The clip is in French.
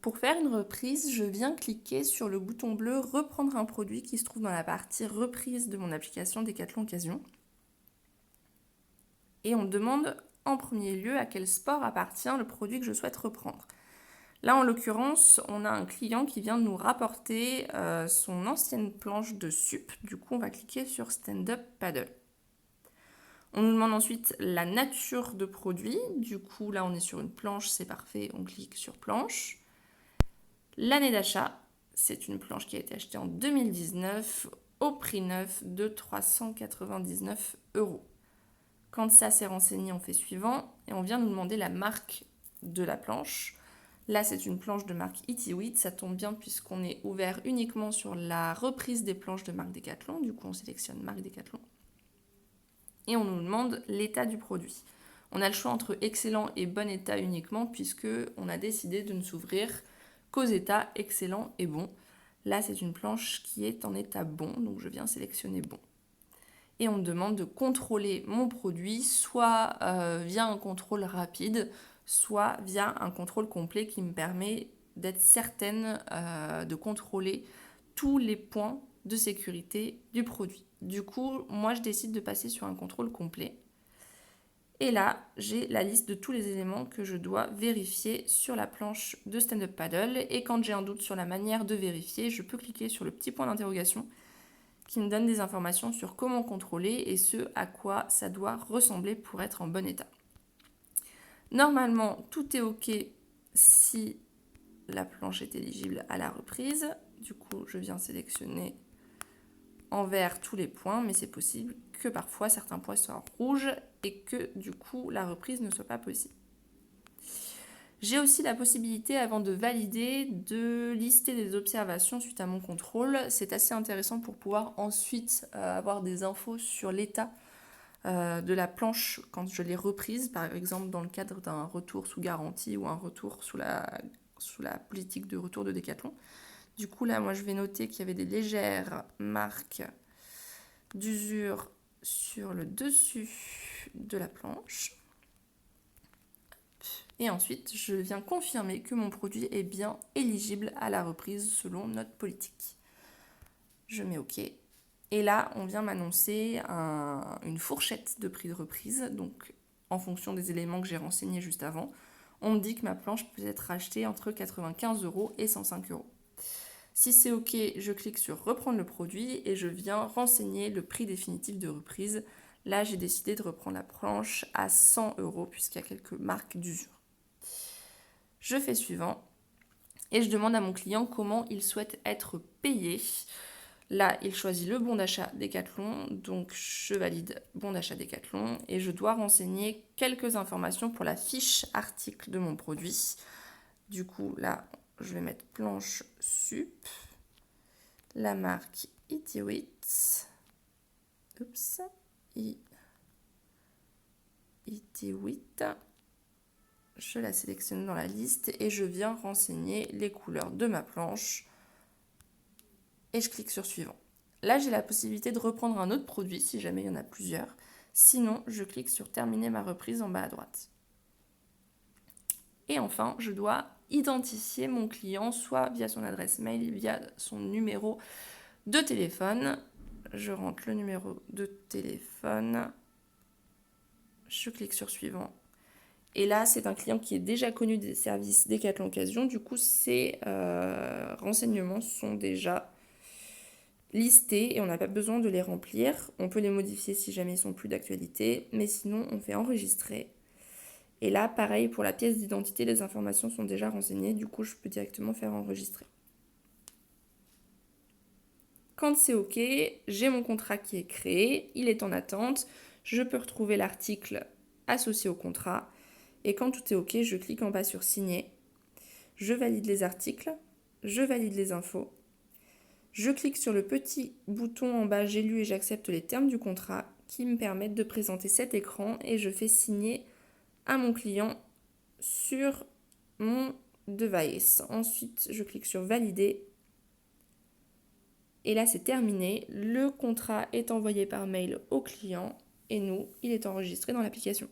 Pour faire une reprise, je viens cliquer sur le bouton bleu « Reprendre un produit » qui se trouve dans la partie « Reprise » de mon application Decathlon Occasion. Et on me demande en premier lieu à quel sport appartient le produit que je souhaite reprendre. Là, en l'occurrence, on a un client qui vient de nous rapporter son ancienne planche de sup. Du coup, on va cliquer sur Stand Up Paddle. On nous demande ensuite la nature de produit. Du coup, là, on est sur une planche, c'est parfait. On clique sur planche. L'année d'achat, c'est une planche qui a été achetée en 2019 au prix neuf de 399 €. Quand ça s'est renseigné, on fait suivant et on vient nous demander la marque de la planche. Là, c'est une planche de marque Itiwit. Ça tombe bien puisqu'on est ouvert uniquement sur la reprise des planches de marque Decathlon. Du coup, on sélectionne marque Decathlon. Et on nous demande l'état du produit. On a le choix entre excellent et bon état uniquement puisqu'on a décidé de ne s'ouvrir qu'aux états excellent et bon. Là, c'est une planche qui est en état bon, donc je viens sélectionner bon. Et on me demande de contrôler mon produit, soit via un contrôle rapide, soit via un contrôle complet qui me permet d'être certaine de contrôler tous les points de sécurité du produit. Du coup, moi, je décide de passer sur un contrôle complet. Et là, j'ai la liste de tous les éléments que je dois vérifier sur la planche de Stand Up Paddle. Et quand j'ai un doute sur la manière de vérifier, je peux cliquer sur le petit point d'interrogation qui me donne des informations sur comment contrôler et ce à quoi ça doit ressembler pour être en bon état. Normalement, tout est OK si la planche est éligible à la reprise. Du coup, je viens sélectionner en vert tous les points, mais c'est possible que parfois certains points soient rouges et que du coup la reprise ne soit pas possible. J'ai aussi la possibilité, avant de valider, de lister des observations suite à mon contrôle. C'est assez intéressant pour pouvoir ensuite avoir des infos sur l'état de la planche quand je l'ai reprise, par exemple dans le cadre d'un retour sous garantie ou un retour sous la politique de retour de Decathlon. Du coup, là, moi, je vais noter qu'il y avait des légères marques d'usure sur le dessus de la planche. Et ensuite, je viens confirmer que mon produit est bien éligible à la reprise selon notre politique. Je mets OK. Et là, on vient m'annoncer une fourchette de prix de reprise. Donc, en fonction des éléments que j'ai renseignés juste avant, on me dit que ma planche peut être achetée entre 95 € et 105 €. Si c'est OK, je clique sur reprendre le produit et je viens renseigner le prix définitif de reprise. Là, j'ai décidé de reprendre la planche à 100 € puisqu'il y a quelques marques d'usure. Je fais suivant et je demande à mon client comment il souhaite être payé. Là, il choisit le bon d'achat Decathlon, donc je valide bon d'achat Decathlon et je dois renseigner quelques informations pour la fiche article de mon produit. Du coup, là, je vais mettre planche sup, la marque Itiwit, Itiwit. Je la sélectionne dans la liste et je viens renseigner les couleurs de ma planche et je clique sur suivant. Là, j'ai la possibilité de reprendre un autre produit si jamais il y en a plusieurs. Sinon, je clique sur terminer ma reprise en bas à droite. Et enfin, je dois identifier mon client soit via son adresse mail, via son numéro de téléphone. Je rentre le numéro de téléphone. Je clique sur suivant. Et là, c'est un client qui est déjà connu des services Decathlon Occasion. Du coup, ces renseignements sont déjà listés et on n'a pas besoin de les remplir. On peut les modifier si jamais ils sont plus d'actualité, mais sinon, on fait enregistrer. Et là, pareil, pour la pièce d'identité, les informations sont déjà renseignées. Du coup, je peux directement faire enregistrer. Quand c'est OK, j'ai mon contrat qui est créé. Il est en attente. Je peux retrouver l'article associé au contrat. Et quand tout est OK, je clique en bas sur signer. Je valide les articles. Je valide les infos. Je clique sur le petit bouton en bas, j'ai lu et j'accepte les termes du contrat qui me permettent de présenter cet écran et je fais signer à mon client sur mon device. Ensuite, je clique sur valider. Et là, c'est terminé. Le contrat est envoyé par mail au client et nous, il est enregistré dans l'application.